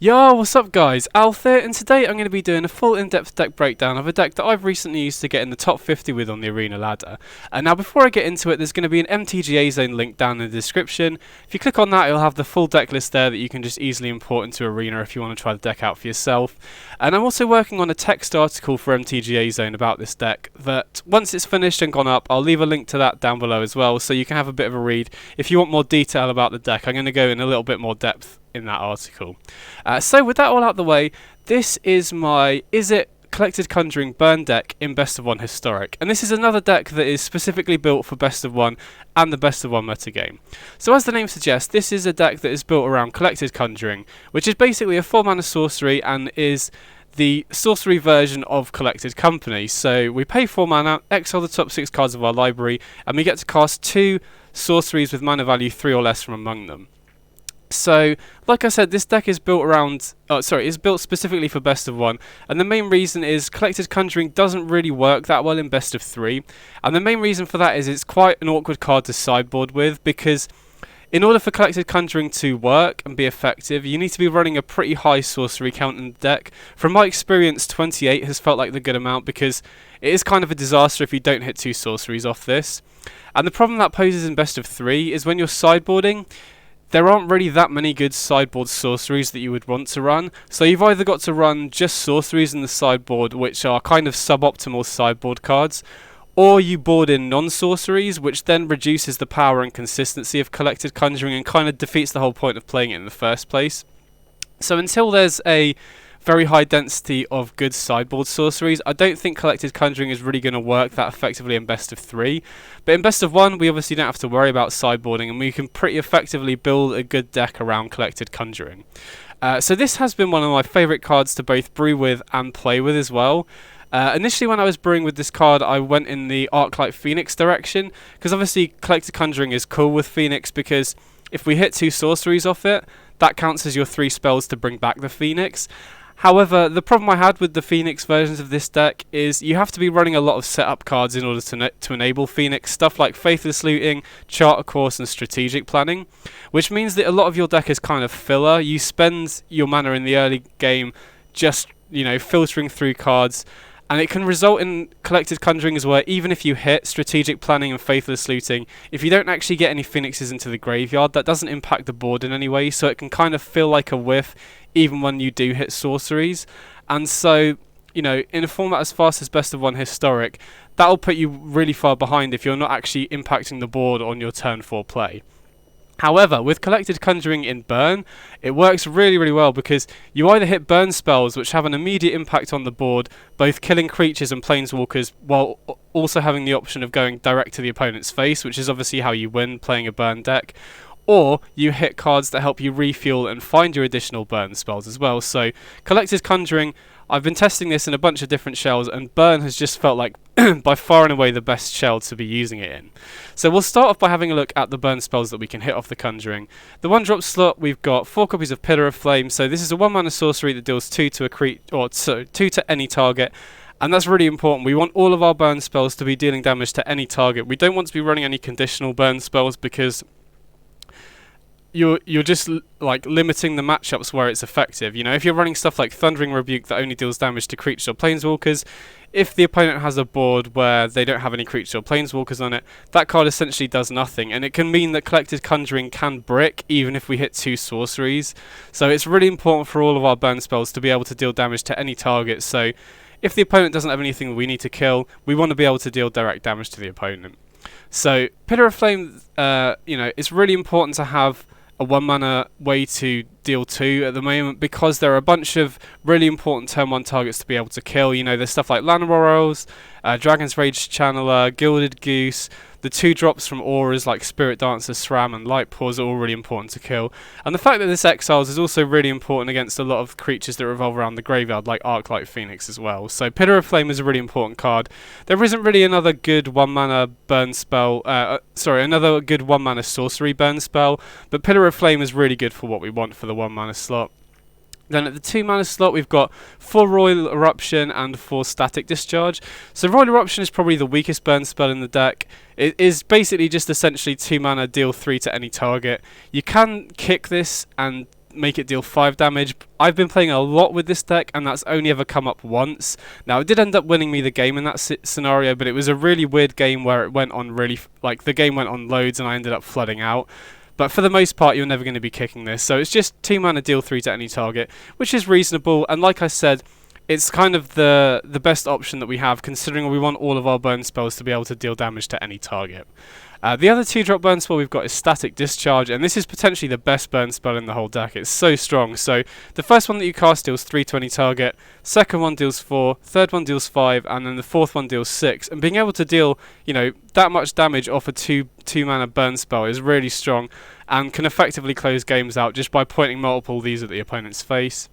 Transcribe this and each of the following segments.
Yo, what's up guys? Alf here, and today I'm going to be doing a full in-depth deck breakdown of a deck that I've recently used to get in the top 50 with on the arena ladder. And now before I get into it, there's going to be an MTGAZone link down in the description. If you click on that, it'll have the full deck list there that you can just easily import into arena if you want to try the deck out for yourself. And I'm also working on a text article for MTGAZone about this deck that once it's finished and gone up, I'll leave a link to that down below as well, so you can have a bit of a read. If you want more detail about the deck, I'm going to go in a little bit more depth in that article. So with that all out the way, this is my Is It Collected Conjuring Burn deck in Best of 1 Historic, and this is another deck that is specifically built for Best of 1 and the Best of 1 metagame. So as the name suggests, this is a deck that is built around Collected Conjuring, which is basically a 4-mana sorcery and is the sorcery version of Collected Company. So we pay 4 mana, exile the top 6 cards of our library, and we get to cast 2 sorceries with mana value 3 or less from among them. So, like I said, this deck is built around, is built specifically for Best of 1, and the main reason is Collected Conjuring doesn't really work that well in Best of 3, and the main reason for that is it's quite an awkward card to sideboard with, because in order for Collected Conjuring to work and be effective, you need to be running a pretty high sorcery count in the deck. From my experience, 28 has felt like the good amount, because it is kind of a disaster if you don't hit 2 sorceries off this. And the problem that poses in Best of 3 is when you're sideboarding, there aren't really that many good sideboard sorceries that you would want to run, so you've either got to run just sorceries in the sideboard, which are kind of suboptimal sideboard cards, or you board in non-sorceries, which then reduces the power and consistency of Collected Conjuring and kind of defeats the whole point of playing it in the first place. So until there's a very high density of good sideboard sorceries, I don't think Collected Conjuring is really going to work that effectively in Best of 3. But in Best of 1, we obviously don't have to worry about sideboarding, and we can pretty effectively build a good deck around Collected Conjuring. So this has been one of my favourite cards to both brew with and play with as well. Initially when I was brewing with this card, I went in the Arclight Phoenix direction, because obviously Collected Conjuring is cool with Phoenix, because if we hit 2 sorceries off it, that counts as your 3 spells to bring back the Phoenix. However, the problem I had with the Phoenix versions of this deck is you have to be running a lot of setup cards in order to enable Phoenix, stuff like Faithless Looting, Charter Course and Strategic Planning, which means that a lot of your deck is kind of filler. You spend your mana in the early game just, filtering through cards, and it can result in Collected Conjuring as well. Even if you hit Strategic Planning and Faithless Looting, if you don't actually get any Phoenixes into the graveyard, that doesn't impact the board in any way, so it can kind of feel like a whiff even when you do hit sorceries. And so, in a format as fast as Best of 1 Historic, that'll put you really far behind if you're not actually impacting the board on your turn 4 play. However, with Collected Conjuring in Burn, it works really, really well, because you either hit burn spells which have an immediate impact on the board, both killing creatures and planeswalkers, while also having the option of going direct to the opponent's face, which is obviously how you win playing a burn deck, or you hit cards that help you refuel and find your additional burn spells as well. So Collected Conjuring, I've been testing this in a bunch of different shells, and Burn has just felt like by far and away the best shell to be using it in. So we'll start off by having a look at the burn spells that we can hit off the Conjuring. The 1-drop slot, we've got 4 copies of Pillar of Flame, so this is a 1-mana sorcery that deals 2 to 2 to any target. And that's really important. We want all of our burn spells to be dealing damage to any target. We don't want to be running any conditional burn spells, because you're just limiting the matchups where it's effective. If you're running stuff like Thundering Rebuke that only deals damage to creatures or planeswalkers, if the opponent has a board where they don't have any creatures or planeswalkers on it, that card essentially does nothing, and it can mean that Collected Conjuring can brick even if we hit 2 sorceries. So it's really important for all of our burn spells to be able to deal damage to any target. So if the opponent doesn't have anything that we need to kill, we want to be able to deal direct damage to the opponent. So Pillar of Flame, it's really important to have a 1-mana way to deal 2 at the moment, because there are a bunch of really important turn 1 targets to be able to kill. There's stuff like Land Royals, Dragon's Rage Channeler, Gilded Goose. The 2-drops from auras like Spirit Dancer, SRAM and Light Paws are all really important to kill. And the fact that this exiles is also really important against a lot of creatures that revolve around the graveyard, like Arclight Phoenix as well. So Pillar of Flame is a really important card. There isn't really another good 1-mana burn spell, another good 1-mana sorcery burn spell, but Pillar of Flame is really good for what we want for the 1-mana slot. Then at the 2-mana slot, we've got 4 Royal Eruption and 4 Static Discharge. So Royal Eruption is probably the weakest burn spell in the deck. It is basically just essentially 2 mana, deal 3 to any target. You can kick this and make it deal 5 damage. I've been playing a lot with this deck, and that's only ever come up once. Now, it did end up winning me the game in that scenario, but it was a really weird game where it went on the game went on loads and I ended up flooding out. But for the most part, you're never going to be kicking this. So it's just 2 mana, deal 3 to any target, which is reasonable. And like I said, it's kind of the best option that we have, considering we want all of our burn spells to be able to deal damage to any target. The other 2-drop burn spell we've got is Static Discharge, and this is potentially the best burn spell in the whole deck. It's so strong. So the first one that you cast deals 3 to any target, second one deals 4, third one deals 5, and then the fourth one deals 6. And being able to deal, that much damage off a 2 mana burn spell is really strong, and can effectively close games out just by pointing multiple of these at the opponent's face.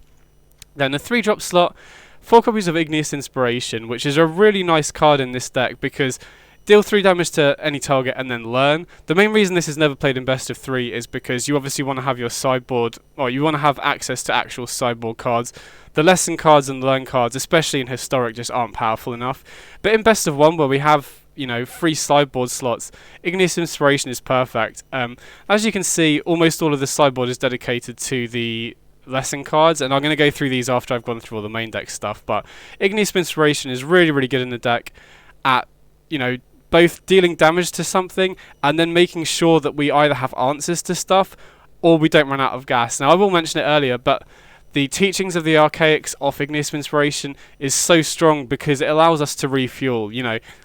Then the 3-drop slot, 4 copies of Igneous Inspiration, which is a really nice card in this deck because deal 3 damage to any target and then learn. The main reason this is never played in best of 3 is because you obviously want to have your sideboard, or you want to have access to actual sideboard cards. The lesson cards and learn cards, especially in historic, just aren't powerful enough. But in best of 1, where we have 3 sideboard slots, Igneous Inspiration is perfect. As you can see, almost all of the sideboard is dedicated to the lesson cards, and I'm going to go through these after I've gone through all the main deck stuff. But Igneous Inspiration is really, really good in the deck at, both dealing damage to something and then making sure that we either have answers to stuff or we don't run out of gas. Now, I will mention it earlier, but the Teachings of the Archaics off Igneous Inspiration is so strong because it allows us to refuel.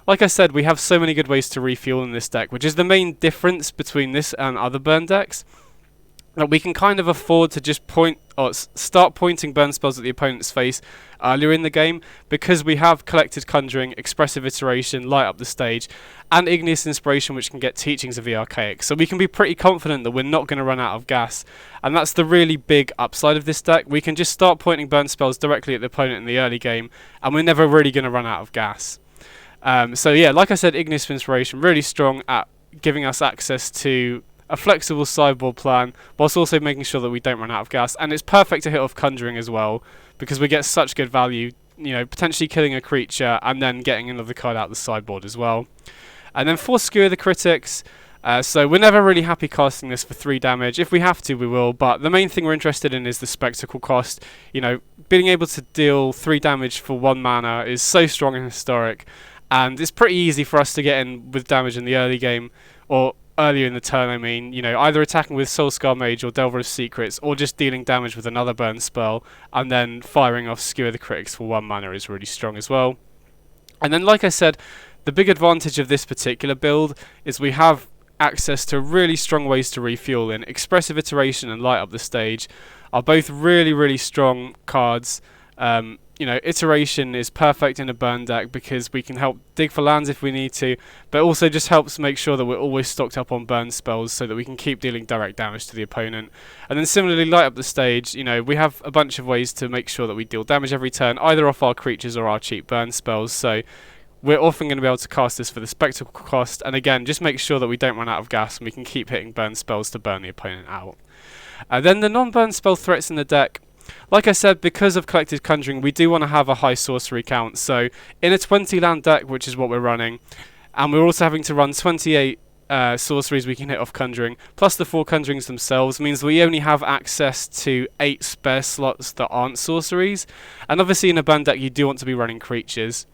Like I said, we have so many good ways to refuel in this deck, which is the main difference between this and other burn decks. That we can kind of afford to just start pointing burn spells at the opponent's face earlier in the game because we have Collected Conjuring, Expressive Iteration, Light Up the Stage, and Igneous Inspiration, which can get Teachings of the Archaic. So we can be pretty confident that we're not going to run out of gas, and that's the really big upside of this deck. We can just start pointing burn spells directly at the opponent in the early game, and we're never really going to run out of gas. So yeah, like I said, Igneous Inspiration really strong at giving us access to a flexible sideboard plan, whilst also making sure that we don't run out of gas. And it's perfect to hit off Conjuring as well, because we get such good value, potentially killing a creature and then getting another card out the sideboard as well. And then for Skewer the Critics, so we're never really happy casting this for 3 damage. If we have to, we will, but the main thing we're interested in is the Spectacle cost. Being able to deal 3 damage for 1 mana is so strong in Historic, and it's pretty easy for us to get in with damage in the early game, or earlier in the turn, either attacking with Soulscar Mage or Delver of Secrets, or just dealing damage with another burn spell, and then firing off Skewer the Critics for 1 mana is really strong as well. And then, like I said, the big advantage of this particular build is we have access to really strong ways to refuel in. Expressive Iteration and Light Up the Stage are both really, really strong cards. Iteration is perfect in a burn deck because we can help dig for lands if we need to, but also just helps make sure that we're always stocked up on burn spells so that we can keep dealing direct damage to the opponent. And then similarly, Light Up the Stage, we have a bunch of ways to make sure that we deal damage every turn, either off our creatures or our cheap burn spells, so we're often going to be able to cast this for the Spectacle cost, and again, just make sure that we don't run out of gas and we can keep hitting burn spells to burn the opponent out. Then the non-burn spell threats in the deck, like I said, because of Collected Conjuring, we do want to have a high sorcery count. So in a 20 land deck, which is what we're running, and we're also having to run 28 sorceries we can hit off Conjuring, plus the 4 Conjurings themselves, means we only have access to 8 spare slots that aren't sorceries. And obviously in a burn deck, you do want to be running creatures.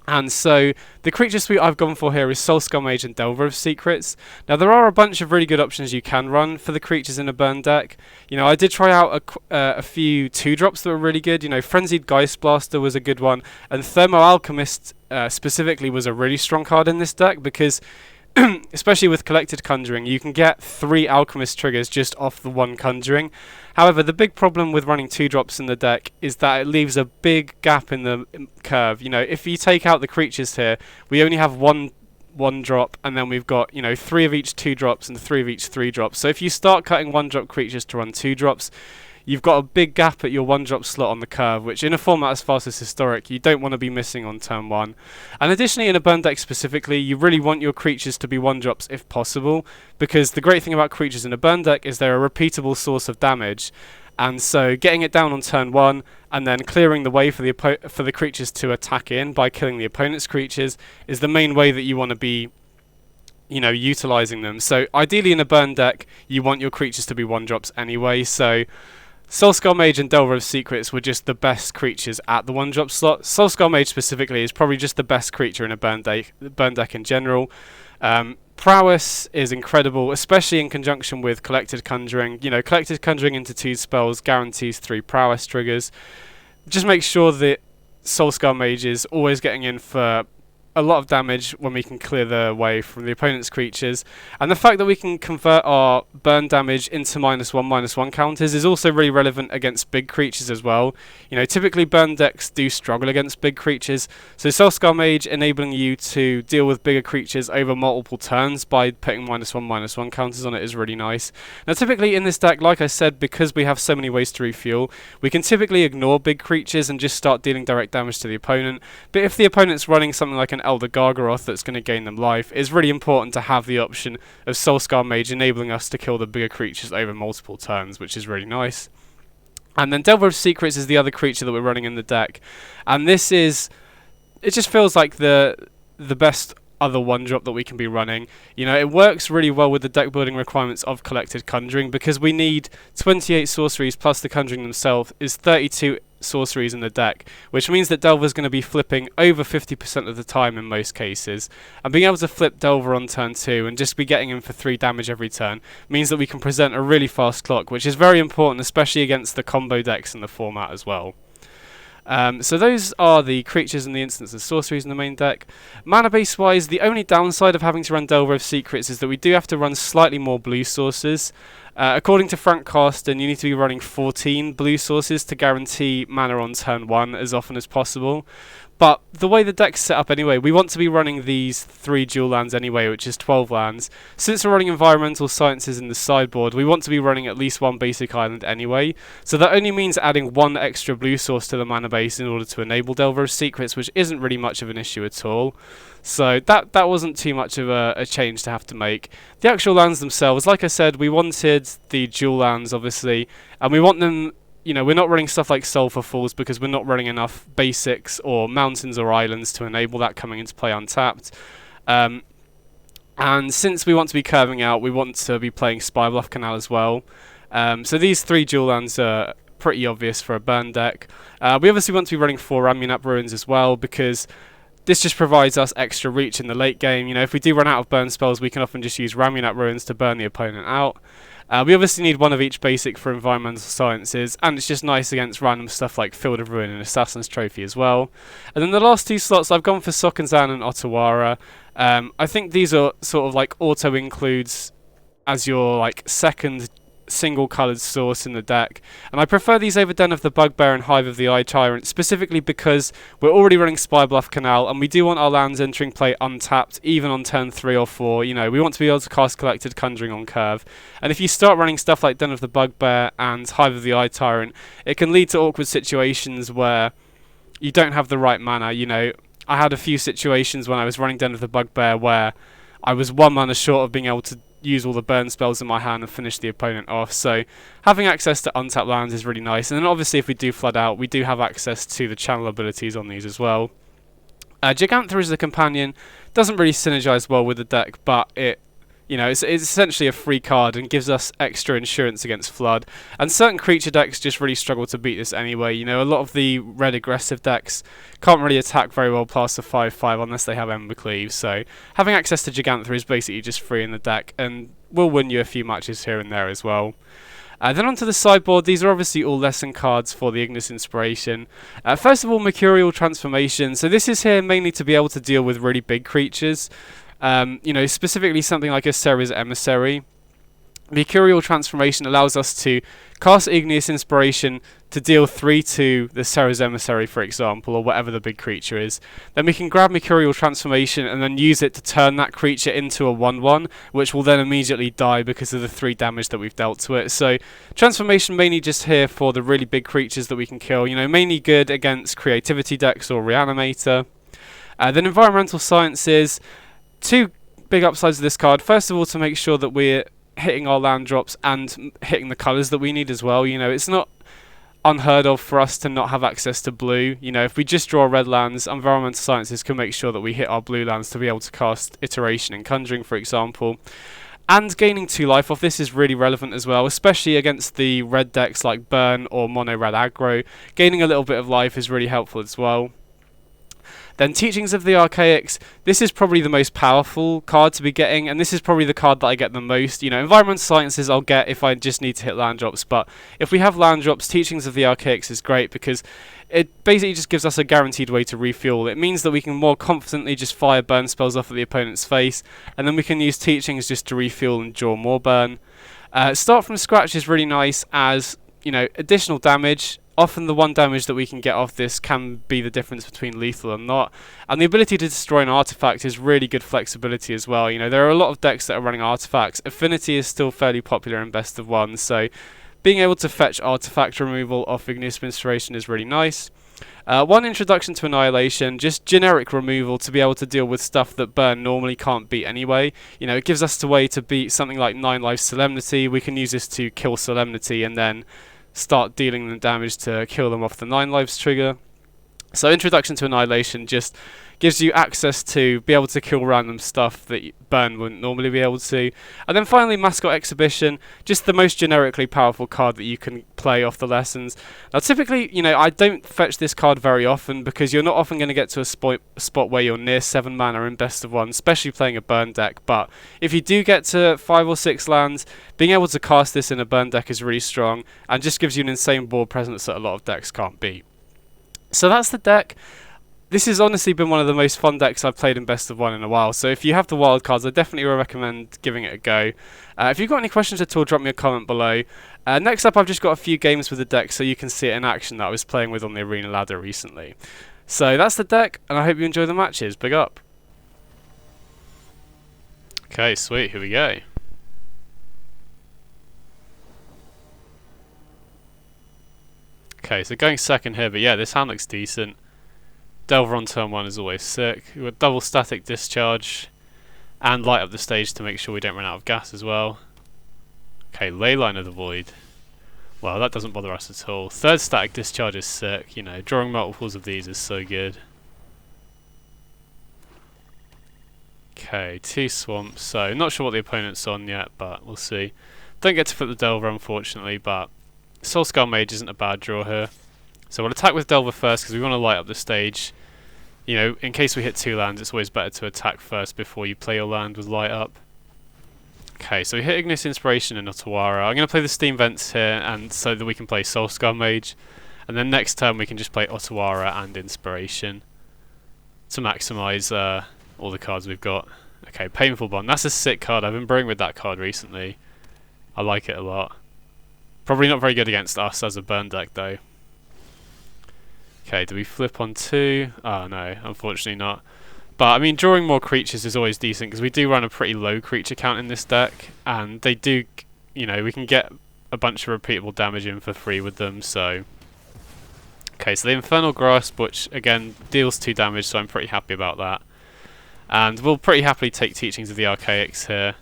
And so the creature suite I've gone for here is Soulscar Mage and Delver of Secrets. Now there are a bunch of really good options you can run for the creatures in a burn deck. I did try out a few 2-drops that were really good. Frenzied Geist Blaster was a good one, and Thermo Alchemist specifically was a really strong card in this deck because especially with Collected Conjuring, you can get 3 Alchemist triggers just off the 1 Conjuring. However, the big problem with running 2-drops in the deck is that it leaves a big gap in the curve. If you take out the creatures here, we only have one drop, and then we've got 3 of each 2-drops and 3 of each 3-drops. So if you start cutting 1-drop creatures to run 2-drops, you've got a big gap at your 1-drop slot on the curve, which in a format as fast as Historic, you don't want to be missing on turn 1. And additionally, in a burn deck specifically, you really want your creatures to be 1-drops if possible, because the great thing about creatures in a burn deck is they're a repeatable source of damage. And so getting it down on turn 1 and then clearing the way for the creatures to attack in by killing the opponent's creatures is the main way that you want to be utilizing them. So ideally in a burn deck, you want your creatures to be 1-drops anyway. So Soulskull Mage and Delver of Secrets were just the best creatures at the 1-drop slot. Soulskull Mage specifically is probably just the best creature in a burn deck in general. Prowess is incredible, especially in conjunction with Collected Conjuring. Collected Conjuring into 2 spells guarantees 3 Prowess triggers. Just make sure that Soulskull Mage is always getting in for a lot of damage when we can clear the way from the opponent's creatures, and the fact that we can convert our burn damage into -1/-1 counters is also really relevant against big creatures as well. Typically burn decks do struggle against big creatures, so Soulskull Mage enabling you to deal with bigger creatures over multiple turns by putting -1/-1 counters on it is really nice. Now typically in this deck, like I said, because we have so many ways to refuel, we can typically ignore big creatures and just start dealing direct damage to the opponent, but if the opponent's running something like an Elder Gargaroth that's going to gain them life, it's really important to have the option of Soulskull Mage enabling us to kill the bigger creatures over multiple turns, which is really nice. And then Delver of Secrets is the other creature that we're running in the deck, and it just feels like the best other 1-drop that we can be running. It works really well with the deck building requirements of Collected Conjuring, because we need 28 sorceries plus the Conjuring themselves is 32 sorceries in the deck, which means that Delver's going to be flipping over 50% of the time in most cases, and being able to flip Delver on turn 2 and just be getting him for 3 damage every turn means that we can present a really fast clock, which is very important, especially against the combo decks in the format as well. So those are the creatures and the instants of sorceries in the main deck. Mana base wise, the only downside of having to run Delver of Secrets is that we do have to run slightly more blue sources. According to Frank Carsten, you need to be running 14 blue sources to guarantee mana on turn 1 as often as possible. But the way the deck's set up anyway, we want to be running these 3 dual lands anyway, which is 12 lands. Since we're running Environmental Sciences in the sideboard, we want to be running at least 1 basic island anyway. So that only means adding 1 extra blue source to the mana base in order to enable Delver of Secrets, which isn't really much of an issue at all. So that wasn't too much of a change to have to make. The actual lands themselves, like I said, we wanted the dual lands obviously, and we want them. We're not running stuff like Sulphur Falls because we're not running enough basics or mountains or islands to enable that coming into play untapped. And since we want to be curving out, we want to be playing Spybluff Canal as well. So these 3 dual lands are pretty obvious for a burn deck. We obviously want to be running 4 Amulet Ruins as well, because this just provides us extra reach in the late game. If we do run out of burn spells, we can often just use Ramulet Ruins to burn the opponent out. We obviously need 1 of each basic for Environmental Sciences, and it's just nice against random stuff like Field of Ruin and Assassin's Trophy as well. And then the last 2 slots, I've gone for Sokenzan and Otawara. I think these are sort of like auto-includes as your second single-coloured source in the deck, and I prefer these over Den of the Bugbear and Hive of the Eye Tyrant, specifically because we're already running Spybluff Canal, and we do want our lands entering play untapped, even on turn 3 or 4. We want to be able to cast Collected Conjuring on curve, and if you start running stuff like Den of the Bugbear and Hive of the Eye Tyrant, it can lead to awkward situations where you don't have the right mana. I had a few situations when I was running Den of the Bugbear where I was 1 mana short of being able to use all the burn spells in my hand and finish the opponent off. So having access to untapped lands is really nice, and then obviously if we do flood out, we do have access to the channel abilities on these as well. Gigantha as a companion doesn't really synergize well with the deck, but it's essentially a free card and gives us extra insurance against flood, and certain creature decks just really struggle to beat this anyway. A lot of the red aggressive decks can't really attack very well past the 5/5 unless they have Ember Cleave, so having access to Gigantha is basically just free in the deck and will win you a few matches here and there as well. Then onto the sideboard, these are obviously all lesson cards for the Ignis Inspiration. First of all, Mercurial Transformation. So this is here mainly to be able to deal with really big creatures. Specifically something like a Serra's Emissary. Mercurial Transformation allows us to cast Igneous Inspiration to deal 3 to the Serra's Emissary, for example, or whatever the big creature is. Then we can grab Mercurial Transformation and then use it to turn that creature into a 1/1, which will then immediately die because of the 3 damage that we've dealt to it. So Transformation mainly just here for the really big creatures that we can kill, mainly good against Creativity decks or Reanimator. Then Environmental Sciences. 2 big upsides of this card. First of all, to make sure that we're hitting our land drops and hitting the colours that we need as well. It's not unheard of for us to not have access to blue. You know, if we just draw red lands, Environmental Sciences can make sure that we hit our blue lands to be able to cast Iteration and Conjuring, for example. And gaining 2 life off this is really relevant as well, especially against the red decks like Burn or Mono Red Aggro. Gaining a little bit of life is really helpful as well. Then Teachings of the Archaics, this is probably the most powerful card to be getting, and this is probably the card that I get the most. You know, Environmental Sciences I'll get if I just need to hit land drops, but if we have land drops, Teachings of the Archaics is great because it basically just gives us a guaranteed way to refuel. It means that we can more confidently just fire burn spells off at the opponent's face, and then we can use Teachings just to refuel and draw more burn. Start from scratch is really nice as, you know, additional damage. Often the 1 damage that we can get off this can be the difference between lethal and not. And the ability to destroy an artifact is really good flexibility as well. You know, there are a lot of decks that are running artifacts. Affinity is still fairly popular in best of 1, so being able to fetch artifact removal off Igneous of Inspiration is really nice. 1 introduction to Annihilation, just generic removal to be able to deal with stuff that Burn normally can't beat anyway. You know, it gives us the way to beat something like 9 life Solemnity. We can use this to kill Solemnity and then start dealing them damage to kill them off the 9 lives trigger. So Introduction to Annihilation just gives you access to be able to kill random stuff that Burn wouldn't normally be able to. And then finally Mascot Exhibition, just the most generically powerful card that you can play off the lessons. Now typically, you know, I don't fetch this card very often because you're not often going to get to a spot where you're near 7 mana in best of 1, especially playing a Burn deck. But if you do get to 5 or 6 lands, being able to cast this in a Burn deck is really strong and just gives you an insane board presence that a lot of decks can't beat. So that's the deck. This has honestly been one of the most fun decks I've played in best of 1 in a while, so if you have the wild cards, I definitely recommend giving it a go. If you've got any questions at all, drop me a comment below. Next up, I've just got a few games with the deck so you can see it in action that I was playing with on the Arena ladder recently. So that's the deck, and I hope you enjoy the matches. Big up. Okay, sweet, here we go. Okay, so going second here, but yeah, this hand looks decent. Delver on turn 1 is always sick. We've got double static discharge and light up the stage to make sure we don't run out of gas as well. Okay, Leyline of the Void. Well, that doesn't bother us at all. Third static discharge is sick, you know, drawing multiples of these is so good. Okay, 2 swamps, so not sure what the opponent's on yet, but we'll see. Don't get to flip the Delver unfortunately, but Soulscar Mage isn't a bad draw here. So we'll attack with Delver first because we want to light up the stage. You know, in case we hit 2 lands, it's always better to attack first before you play your land with light up. Okay, so we hit Igneous Inspiration and Otawara. I'm going to play the Steam Vents here and so that we can play Soulscar Mage. And then next turn we can just play Otawara and Inspiration to maximise all the cards we've got. Okay, Painful Bond. That's a sick card. I've been brewing with that card recently. I like it a lot. Probably not very good against us as a burn deck though. Okay, do we flip on 2? Oh no, unfortunately not. But I mean, drawing more creatures is always decent because we do run a pretty low creature count in this deck, and they do, you know, we can get a bunch of repeatable damage in for free with them. So, okay, so the Infernal Grasp, which again deals 2 damage, so I'm pretty happy about that. And we'll pretty happily take Teachings of the Archaics here,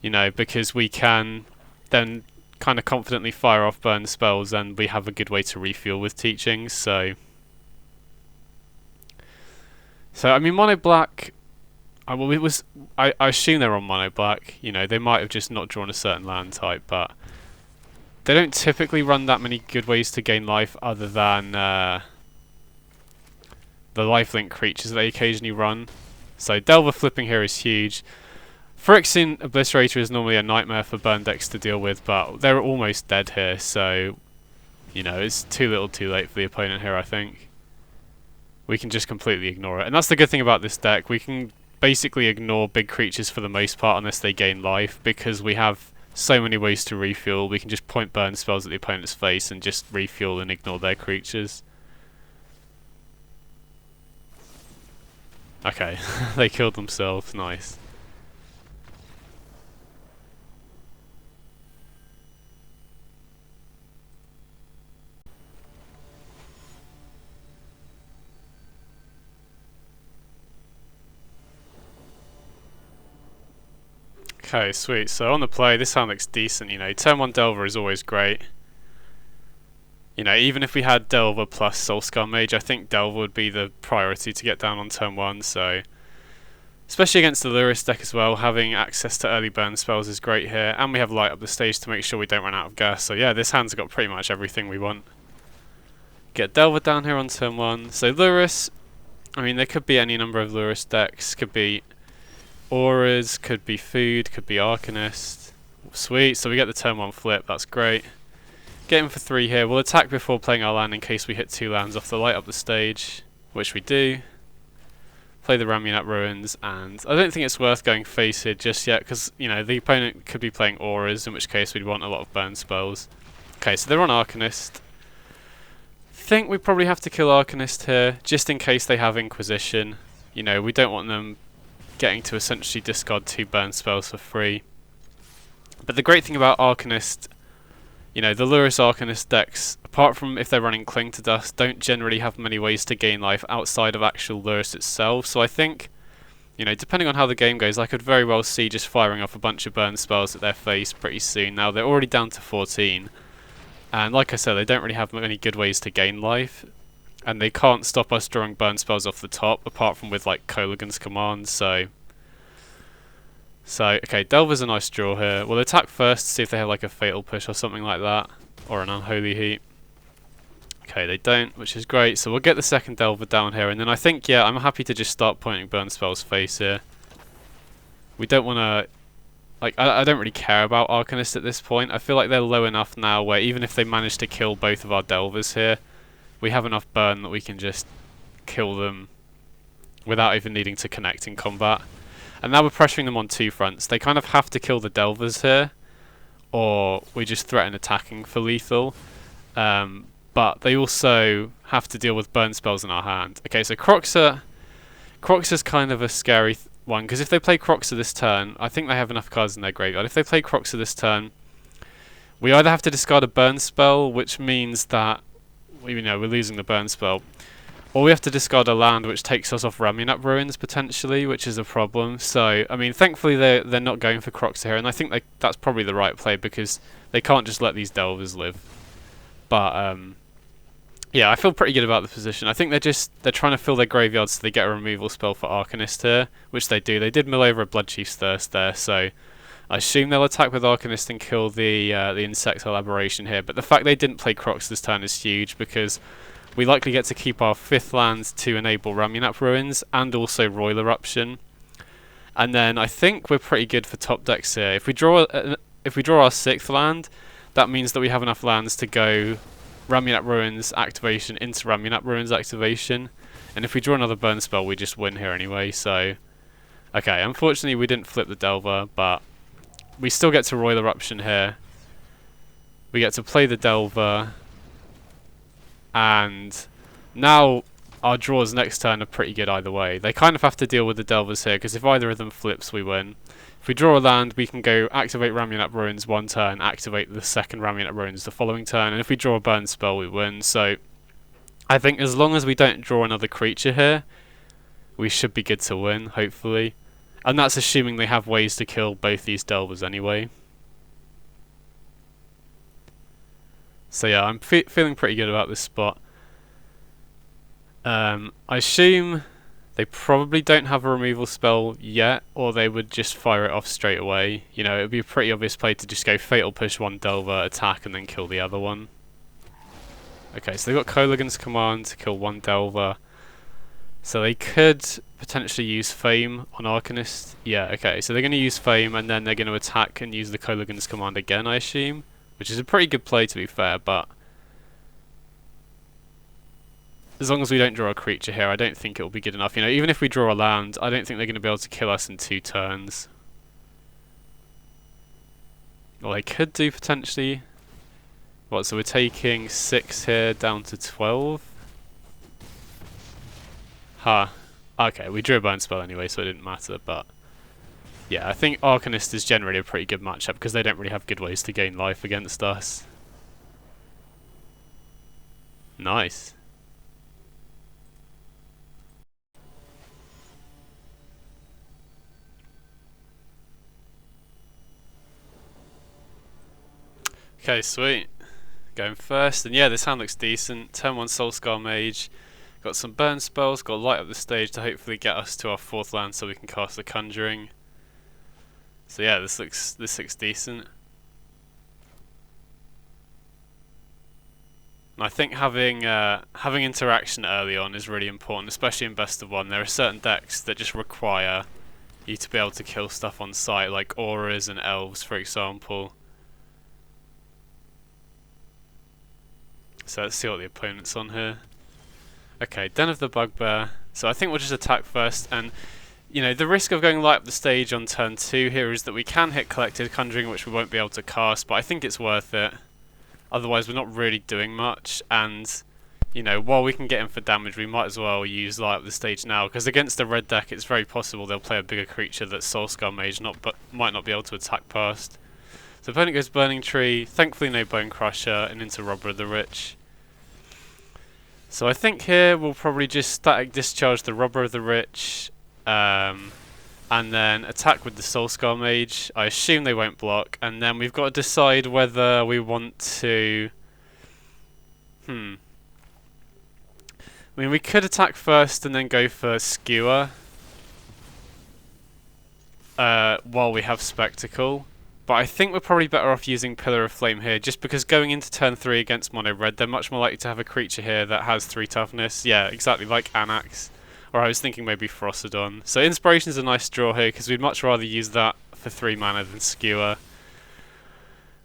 you know, because we can then kind of confidently fire off burn spells and we have a good way to refuel with Teachings. So I mean, mono black, I assume they're on mono black. You know, they might have just not drawn a certain land type, but they don't typically run that many good ways to gain life other than the lifelink creatures that they occasionally run. So Delver flipping here is huge. Phyrexian Obliterator is normally a nightmare for burn decks to deal with, but they're almost dead here, so you know, it's too little too late for the opponent here, I think. We can just completely ignore it. And that's the good thing about this deck. We can basically ignore big creatures for the most part unless they gain life, because we have so many ways to refuel. We can just point burn spells at the opponent's face and just refuel and ignore their creatures. Okay, they killed themselves, nice. Okay, sweet. So on the play, this hand looks decent, you know. Turn 1 Delver is always great. You know, even if we had Delver plus Soulscar Mage, I think Delver would be the priority to get down on turn 1, so... Especially against the Lurrus deck as well, having access to early burn spells is great here, and we have Light Up the Stage to make sure we don't run out of gas, so yeah, this hand's got pretty much everything we want. Get Delver down here on turn 1, so Lurrus, I mean there could be any number of Lurrus decks, could be Auras, could be Food, could be Arcanist. Sweet, so we get the turn 1 flip, that's great. Get him for 3 here. We'll attack before playing our land in case we hit 2 lands off the Light Up the Stage, which we do. Play the Ramunap Ruins, and I don't think it's worth going face here just yet because, you know, the opponent could be playing Auras, in which case we'd want a lot of burn spells. Okay, so they're on Arcanist. Think we probably have to kill Arcanist here, just in case they have Inquisition. You know, we don't want them getting to essentially discard 2 burn spells for free. But the great thing about Arcanist, you know, the Lurrus Arcanist decks, apart from if they're running Cling to Dust, don't generally have many ways to gain life outside of actual Lurrus itself. So I think, you know, depending on how the game goes, I could very well see just firing off a bunch of burn spells at their face pretty soon. Now, they're already down to 14. And like I said, they don't really have many good ways to gain life. And they can't stop us drawing burn spells off the top, apart from with, like, Kolaghan's Command, so... okay, Delver's a nice draw here. We'll attack first to see if they have like a Fatal Push or something like that. Or an Unholy Heat. Okay, they don't, which is great. So we'll get the second Delver down here. And then I think, yeah, I'm happy to just start pointing burn spells face here. We don't want to... Like, I don't really care about Arcanist at this point. I feel like they're low enough now where even if they manage to kill both of our Delvers here, we have enough burn that we can just kill them without even needing to connect in combat. And now we're pressuring them on 2 fronts. They kind of have to kill the Delvers here, or we just threaten attacking for lethal. But they also have to deal with burn spells in our hand. Okay, so Croxa's kind of a scary one, because if they play Croxa this turn, I think they have enough cards in their graveyard. If they play Croxa this turn, we either have to discard a burn spell, which means that we're losing the burn spell, or we have to discard a land which takes us off Ramunap Ruins, potentially, which is a problem. So, I mean, thankfully they're not going for Croxa here, and I think that's probably the right play, because they can't just let these Delvers live. But, yeah, I feel pretty good about the position. I think they're trying to fill their graveyards so they get a removal spell for Arcanist here, which they do. They did mill over a Bloodchief's Thirst there, so I assume they'll attack with Arcanist and kill the Insectile Aberration here. But the fact they didn't play Crocs this turn is huge, because we likely get to keep our 5th land to enable Ramunap Ruins and also Roil Eruption. And then I think we're pretty good for top decks here. If we draw our 6th land, that means that we have enough lands to go Ramunap Ruins activation into Ramunap Ruins activation. And if we draw another burn spell, we just win here anyway. So, okay, unfortunately we didn't flip the Delver, but we still get to Roil Eruption here. We get to play the Delver. And now our draws next turn are pretty good either way. They kind of have to deal with the Delvers here, because if either of them flips, we win. If we draw a land, we can go activate Ramunap Ruins one turn, activate the second Ramunap Ruins the following turn, and if we draw a burn spell, we win. So I think as long as we don't draw another creature here, we should be good to win, hopefully. And that's assuming they have ways to kill both these Delvers anyway. So yeah, I'm feeling pretty good about this spot. I assume they probably don't have a removal spell yet, or they would just fire it off straight away. You know, it would be a pretty obvious play to just go Fatal Push one Delver, attack, and then kill the other one. Okay, so they've got Kolaghan's Command to kill one Delver. So they could potentially use Fame on Arcanist. Yeah, okay, so they're going to use Fame, and then they're going to attack and use the Kolaghan's Command again, I assume. Which is a pretty good play, to be fair, but as long as we don't draw a creature here, I don't think it will be good enough. You know, even if we draw a land, I don't think they're going to be able to kill us in 2 turns. Well, they could do, potentially. What, so we're taking 6 here down to 12? Huh. Okay, we drew a burn spell anyway, so it didn't matter, but yeah, I think Arcanist is generally a pretty good matchup because they don't really have good ways to gain life against us. Nice. Okay, sweet. going first. And yeah, this hand looks decent. Turn 1 Soulscar Mage. Got some burn spells, got to light up the stage to hopefully get us to our 4th land so we can cast the Conjuring. So yeah, this looks decent. And I think having interaction early on is really important, especially in best of 1. There are certain decks that just require you to be able to kill stuff on site, like auras and elves, for example. So let's see what the opponent's on here. Okay, Den of the Bugbear. So I think we'll just attack first, and you know, the risk of going light up the stage on turn 2 here is that we can hit Collected Conjuring, which we won't be able to cast, but I think it's worth it. Otherwise we're not really doing much, and you know, while we can get in for damage, we might as well use light up the stage now, because against the red deck it's very possible they'll play a bigger creature that Soulscar Mage might not be able to attack past. So opponent goes Burning Tree, thankfully no Bone Crusher, and into Robber of the Rich. So I think here we'll probably just static discharge the Robber of the Rich, and then attack with the Soulscar Mage. I assume they won't block, and then we've got to decide whether we want to... I mean, we could attack first and then go for Skewer while we have Spectacle. But I think we're probably better off using Pillar of Flame here, just because going into turn 3 against mono red, they're much more likely to have a creature here that has 3 toughness. Yeah, exactly, like Anax. Or I was thinking maybe Frostodon. So Inspiration is a nice draw here, because we'd much rather use that for 3 mana than Skewer.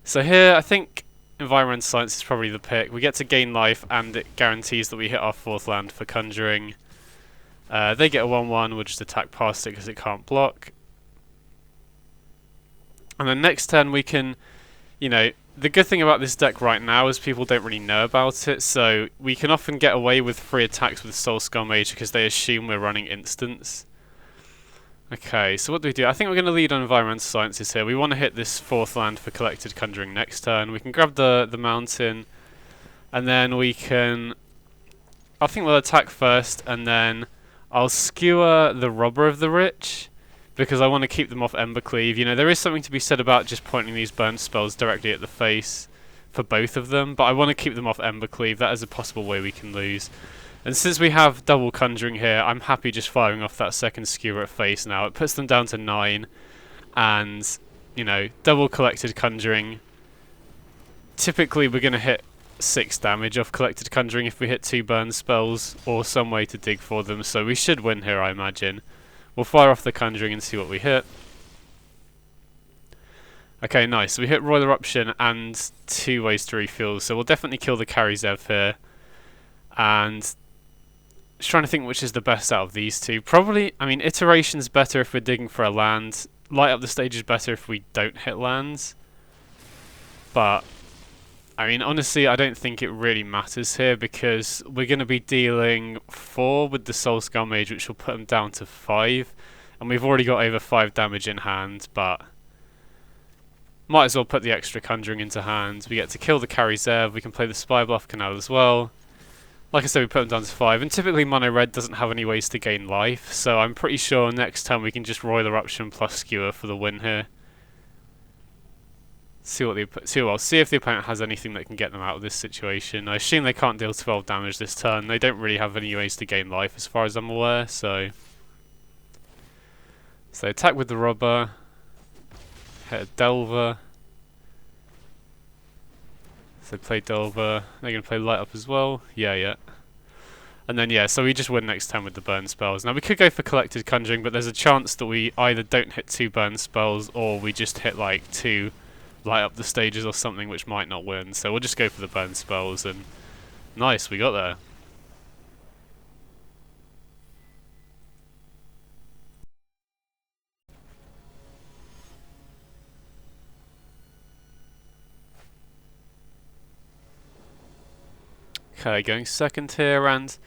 So here, I think Environmental Science is probably the pick. We get to gain life, and it guarantees that we hit our 4th land for Conjuring. They get a 1-1, we'll just attack past it because it can't block. And then next turn we can, you know, the good thing about this deck right now is people don't really know about it, so we can often get away with free attacks with Soulscar Mage because they assume we're running instants. Okay, so what do? I think we're going to lead on Environmental Sciences here. We want to hit this 4th land for Collected Conjuring next turn. We can grab the mountain, and then we can... I think we'll attack first, and then I'll skewer the Robber of the Rich, because I want to keep them off Embercleave. You know, there is something to be said about just pointing these burn spells directly at the face for both of them, but I want to keep them off Embercleave. That is a possible way we can lose. And since we have double Conjuring here, I'm happy just firing off that second Skewer at face now. It puts them down to 9, and, you know, double Collected Conjuring. Typically we're going to hit 6 damage off Collected Conjuring if we hit 2 burn spells, or some way to dig for them, so we should win here, I imagine. We'll fire off the Conjuring and see what we hit. Okay, nice. So we hit Royal Eruption and 2 ways to refuel, so we'll definitely kill the Karizev here. And just trying to think which is the best out of these two. Probably, I mean, Iteration's better if we're digging for a land. Light Up the Stage is better if we don't hit lands. But, I mean, honestly, I don't think it really matters here, because we're going to be dealing 4 with the Soulscar Mage, which will put them down to 5. And we've already got over 5 damage in hand, but might as well put the extra Conjuring into hand. We get to kill the Karizev, we can play the Spy Bluff Canal as well. Like I said, we put them down to 5, and typically mono red doesn't have any ways to gain life, so I'm pretty sure next time we can just Royal Eruption plus Skewer for the win here. See if the opponent has anything that can get them out of this situation. I assume they can't deal 12 damage this turn. They don't really have any ways to gain life as far as I'm aware, so attack with the Robber, hit a Delver. So play Delver. They're going to play Light Up as well. Yeah. And then, yeah, so we just win next turn with the burn spells. Now, we could go for Collected Conjuring, but there's a chance that we either don't hit 2 burn spells, or we just hit, like, 2 Light Up the Stages or something, which might not win. So we'll just go for the burn spells, and nice, we got there. Okay, going second here, and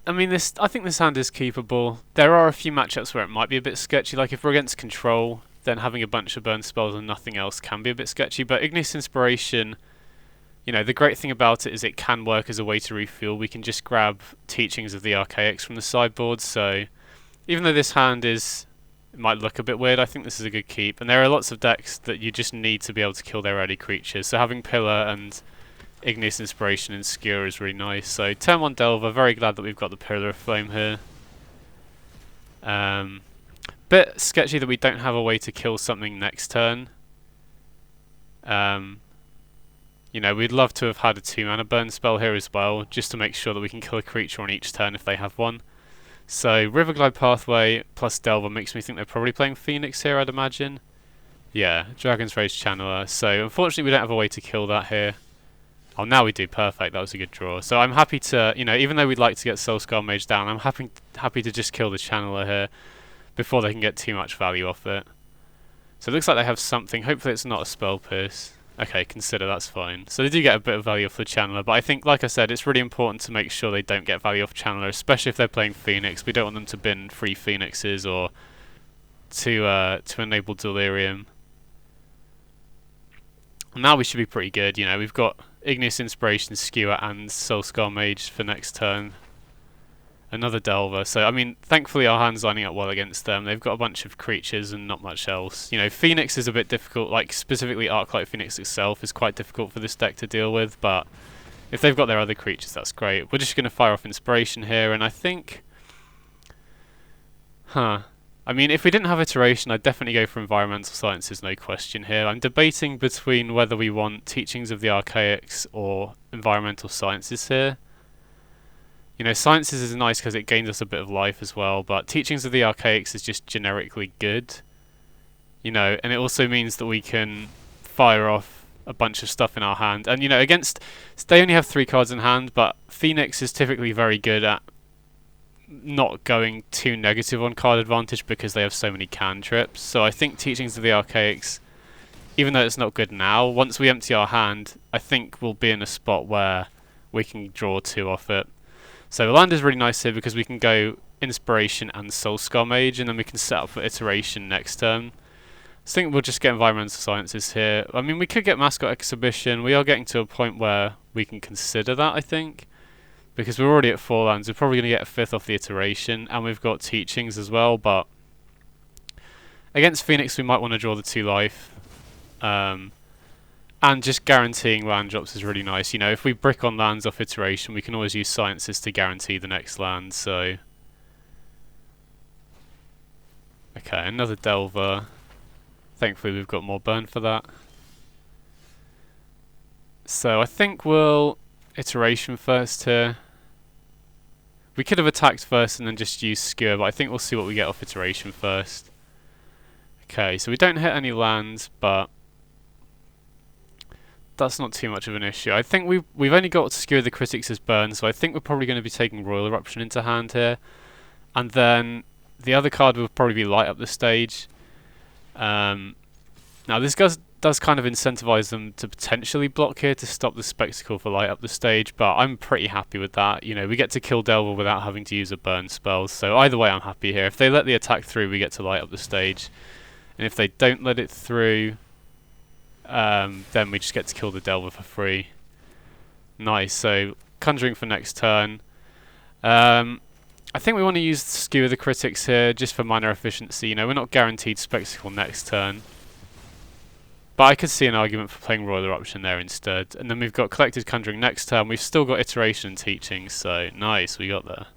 I mean, I think this hand is keepable. There are a few matchups where it might be a bit sketchy, like if we're against Control, then having a bunch of burn spells and nothing else can be a bit sketchy, but Ignis Inspiration, you know, the great thing about it is it can work as a way to refuel. We can just grab Teachings of the Archaics from the sideboard, so even though this hand is it might look a bit weird. I think this is a good keep. And there are lots of decks that you just need to be able to kill their early creatures. So having Pillar and Igneous Inspiration and Skewer is really nice. So turn 1 Delver, very glad that we've got the Pillar of Flame here. Bit sketchy that we don't have a way to kill something next turn. You know, we'd love to have had a 2-mana burn spell here as well, just to make sure that we can kill a creature on each turn if they have one. So Riverglide Pathway plus Delver makes me think they're probably playing Phoenix here, I'd imagine. Yeah, Dragon's Rage Channeler. So unfortunately we don't have a way to kill that here. Oh, now we do. Perfect. That was a good draw. So I'm happy to, you know, even though we'd like to get Soulscar Mage down, I'm happy to just kill the Channeler here before they can get too much value off it. So it looks like they have something. Hopefully it's not a Spell Pierce. Okay, consider, that's fine. So they do get a bit of value off the Channeler, but I think, like I said, it's really important to make sure they don't get value off Channeler, especially if they're playing Phoenix. We don't want them to bin 3 Phoenixes or to enable Delirium. Now we should be pretty good. You know, we've got Igneous Inspiration, Skewer, and Soulscar Mage for next turn. Another Delver. So, I mean, thankfully our hand's lining up well against them. They've got a bunch of creatures and not much else. You know, Phoenix is a bit difficult. Like, specifically Arclight Phoenix itself is quite difficult for this deck to deal with. But if they've got their other creatures, that's great. We're just going to fire off Inspiration here. And I think... I mean, if we didn't have Iteration, I'd definitely go for Environmental Sciences, no question here. I'm debating between whether we want Teachings of the Archaics or Environmental Sciences here. You know, Sciences is nice because it gains us a bit of life as well, but Teachings of the Archaics is just generically good. You know, and it also means that we can fire off a bunch of stuff in our hand. And, you know, against... They only have 3 cards in hand, but Phoenix is typically very good at not going too negative on card advantage because they have so many cantrips. So I think Teachings of the Archaics, even though it's not good now, once we empty our hand, I think we'll be in a spot where we can draw 2 off it. So land is really nice here because we can go Inspiration and Soulscar Mage, and then we can set up for Iteration next turn. I think we'll just get Environmental Sciences here. I mean, we could get Mascot Exhibition. We are getting to a point where we can consider that, I think. Because we're already at 4 lands, we're probably going to get a 5th off the Iteration, and we've got Teachings as well, but against Phoenix we might want to draw the 2 life. And just guaranteeing land drops is really nice. You know, if we brick on lands off Iteration, we can always use Sciences to guarantee the next land, so... Okay, another Delver. Thankfully we've got more burn for that. So I think we'll Iteration first here. We could have attacked first and then just used Skewer, but I think we'll see what we get off Iteration first. Okay, so we don't hit any lands, but that's not too much of an issue. I think we've only got Skewer the Critics as burn, so I think we're probably going to be taking Royal Eruption into hand here. And then the other card will probably be Light Up the Stage. Now this does kind of incentivize them to potentially block here to stop the Spectacle for Light Up the Stage, but I'm pretty happy with that. You know, we get to kill Delver without having to use a burn spell, so either way I'm happy here. If they let the attack through, we get to Light Up the Stage, and if they don't let it through, then we just get to kill the Delver for free. Nice, so Conjuring for next turn. I think we want to use Skewer the Critics here just for mana efficiency. You know, we're not guaranteed Spectacle next turn. But I could see an argument for playing Royal Eruption there instead. And then we've got Collected Conjuring next turn. We've still got Iteration and Teaching, so nice, we got there.